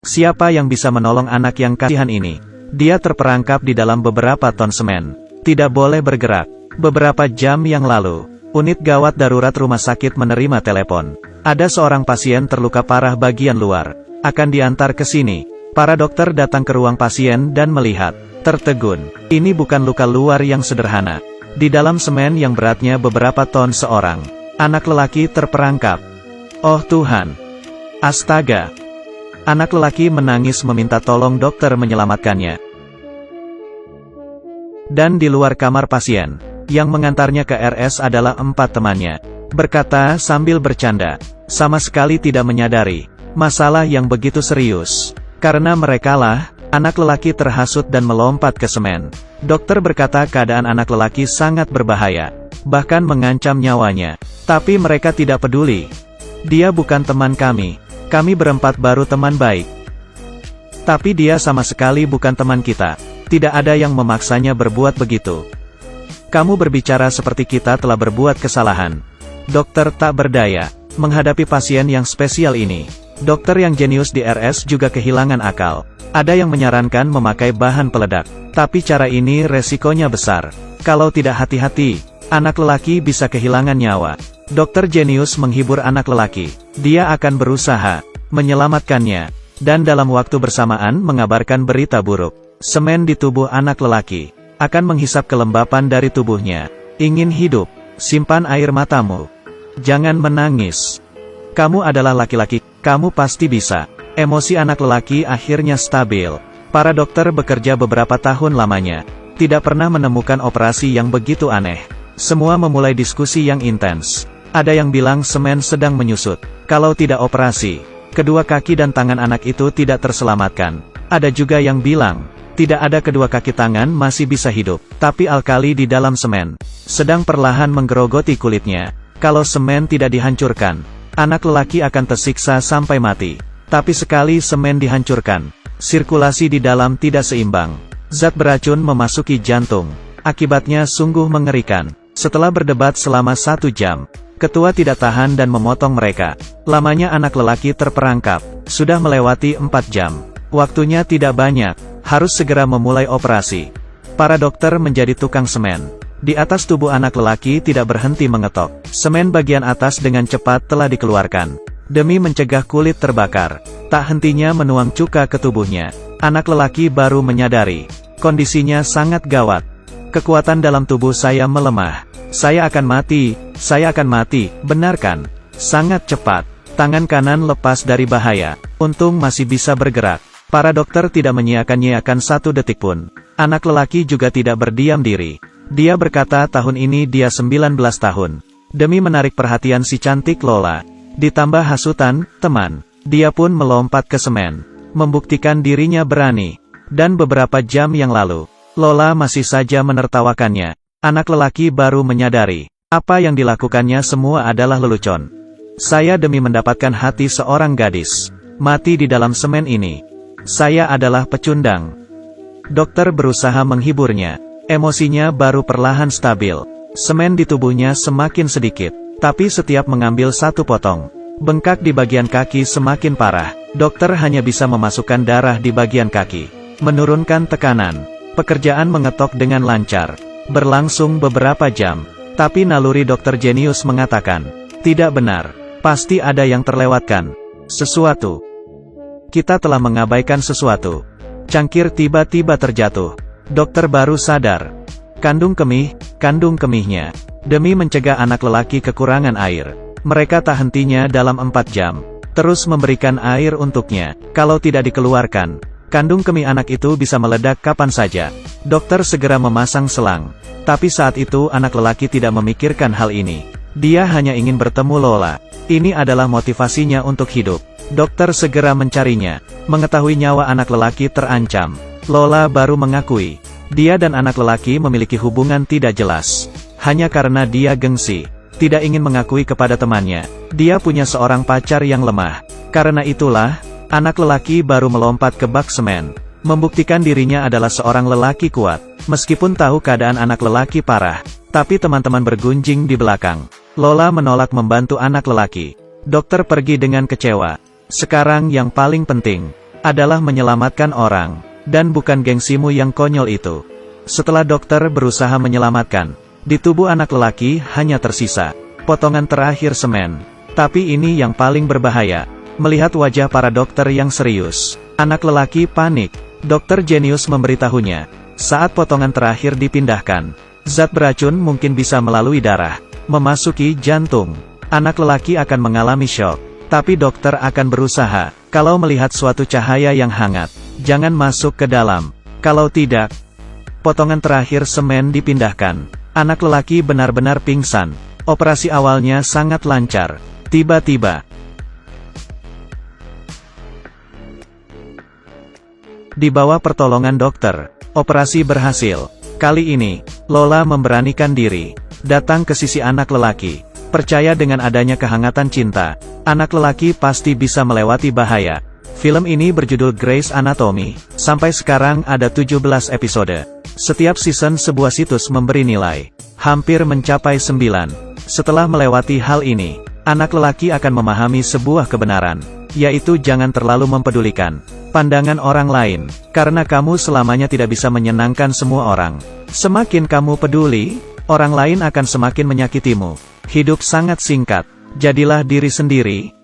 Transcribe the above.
Siapa yang bisa menolong anak yang kasihan ini? Dia terperangkap di dalam beberapa ton semen. Tidak boleh bergerak. Beberapa jam yang lalu, unit gawat darurat rumah sakit menerima telepon. Ada seorang pasien terluka parah bagian luar. Akan diantar ke sini. Para dokter datang ke ruang pasien dan melihat. Tertegun. Ini bukan luka luar yang sederhana. Di dalam semen yang beratnya beberapa ton seorang anak lelaki terperangkap. Oh Tuhan. Astaga. Anak lelaki menangis meminta tolong dokter menyelamatkannya. Dan di luar kamar pasien, yang mengantarnya ke RS adalah 4 temannya. Berkata sambil bercanda, sama sekali tidak menyadari masalah yang begitu serius. Karena merekalah, anak lelaki terhasut dan melompat ke semen. Dokter berkata keadaan anak lelaki sangat berbahaya, bahkan mengancam nyawanya. Tapi mereka tidak peduli. Dia bukan teman kami. Kami berempat baru teman baik. Tapi dia sama sekali bukan teman kita. Tidak ada yang memaksanya berbuat begitu. Kamu berbicara seperti kita telah berbuat kesalahan. Dokter tak berdaya menghadapi pasien yang spesial ini. Dokter yang jenius di RS juga kehilangan akal. Ada yang menyarankan memakai bahan peledak. Tapi cara ini resikonya besar. Kalau tidak hati-hati, anak lelaki bisa kehilangan nyawa. Dokter jenius menghibur anak lelaki. Dia akan berusaha menyelamatkannya. Dan dalam waktu bersamaan mengabarkan berita buruk. Semen di tubuh anak lelaki akan menghisap kelembapan dari tubuhnya. Ingin hidup? Simpan air matamu. Jangan menangis. Kamu adalah laki-laki. Kamu pasti bisa. Emosi anak lelaki akhirnya stabil. Para dokter bekerja beberapa tahun lamanya. Tidak pernah menemukan operasi yang begitu aneh. Semua memulai diskusi yang intens. Ada yang bilang semen sedang menyusut. Kalau tidak operasi, kedua kaki dan tangan anak itu tidak terselamatkan. Ada juga yang bilang, tidak ada kedua kaki tangan masih bisa hidup. Tapi alkali di dalam semen sedang perlahan menggerogoti kulitnya. Kalau semen tidak dihancurkan, anak lelaki akan tersiksa sampai mati. Tapi sekali semen dihancurkan, sirkulasi di dalam tidak seimbang. Zat beracun memasuki jantung. Akibatnya sungguh mengerikan. Setelah berdebat selama 1 jam, ketua tidak tahan dan memotong mereka. Lamanya anak lelaki terperangkap. Sudah melewati 4 jam. Waktunya tidak banyak. Harus segera memulai operasi. Para dokter menjadi tukang semen. Di atas tubuh anak lelaki tidak berhenti mengetok. Semen bagian atas dengan cepat telah dikeluarkan. Demi mencegah kulit terbakar. Tak hentinya menuang cuka ke tubuhnya. Anak lelaki baru menyadari. Kondisinya sangat gawat. Kekuatan dalam tubuh saya melemah. Saya akan mati. Saya akan mati. Benar kan? Sangat cepat. Tangan kanan lepas dari bahaya. Untung masih bisa bergerak. Para dokter tidak menyiakan-nyiakan 1 detik pun. Anak lelaki juga tidak berdiam diri. Dia berkata tahun ini dia 19 tahun. Demi menarik perhatian si cantik Lola. Ditambah hasutan, teman. Dia pun melompat ke semen. Membuktikan dirinya berani. Dan beberapa jam yang lalu, Lola masih saja menertawakannya. Anak lelaki baru menyadari. Apa yang dilakukannya semua adalah lelucon. Saya demi mendapatkan hati seorang gadis. Mati di dalam semen ini. Saya adalah pecundang. Dokter berusaha menghiburnya. Emosinya baru perlahan stabil. Semen di tubuhnya semakin sedikit. Tapi setiap mengambil 1 potong, bengkak di bagian kaki semakin parah. Dokter hanya bisa memasukkan darah di bagian kaki. Menurunkan tekanan. Pekerjaan mengetok dengan lancar. Berlangsung beberapa jam. Tapi naluri dokter jenius mengatakan, tidak benar. Pasti ada yang terlewatkan. Sesuatu. Kita telah mengabaikan sesuatu. Cangkir tiba-tiba terjatuh. Dokter baru sadar. Kandung kemihnya. Demi mencegah anak lelaki kekurangan air, mereka tak hentinya dalam 4 jam. Terus memberikan air untuknya. Kalau tidak dikeluarkan, kandung kemih anak itu bisa meledak kapan saja. Dokter segera memasang selang. Tapi saat itu anak lelaki tidak memikirkan hal ini. Dia hanya ingin bertemu Lola. Ini adalah motivasinya untuk hidup. Dokter segera mencarinya. Mengetahui nyawa anak lelaki terancam, Lola baru mengakui. Dia dan anak lelaki memiliki hubungan tidak jelas. Hanya karena dia gengsi. Tidak ingin mengakui kepada temannya. Dia punya seorang pacar yang lemah. Karena itulah, anak lelaki baru melompat ke bak semen. Membuktikan dirinya adalah seorang lelaki kuat. Meskipun tahu keadaan anak lelaki parah. Tapi teman-teman bergunjing di belakang. Lola menolak membantu anak lelaki. Dokter pergi dengan kecewa. Sekarang yang paling penting, adalah menyelamatkan orang, dan bukan gengsimu yang konyol itu. Setelah dokter berusaha menyelamatkan, di tubuh anak lelaki hanya tersisa potongan terakhir semen. Tapi ini yang paling berbahaya. Melihat wajah para dokter yang serius, anak lelaki panik. Dokter jenius memberitahunya, saat potongan terakhir dipindahkan, zat beracun mungkin bisa melalui darah, memasuki jantung. Anak lelaki akan mengalami syok. Tapi dokter akan berusaha, kalau melihat suatu cahaya yang hangat, jangan masuk ke dalam. Kalau tidak, potongan terakhir semen dipindahkan. Anak lelaki benar-benar pingsan. Operasi awalnya sangat lancar. Tiba-tiba, di bawah pertolongan dokter, operasi berhasil. Kali ini, Lola memberanikan diri, datang ke sisi anak lelaki. Percaya dengan adanya kehangatan cinta, anak lelaki pasti bisa melewati bahaya. Film ini berjudul Grey's Anatomy. Sampai sekarang ada 17 episode. Setiap season sebuah situs memberi nilai hampir mencapai 9. Setelah melewati hal ini, anak lelaki akan memahami sebuah kebenaran, yaitu jangan terlalu mempedulikan pandangan orang lain, karena kamu selamanya tidak bisa menyenangkan semua orang. Semakin kamu peduli, orang lain akan semakin menyakitimu. Hidup sangat singkat, jadilah diri sendiri,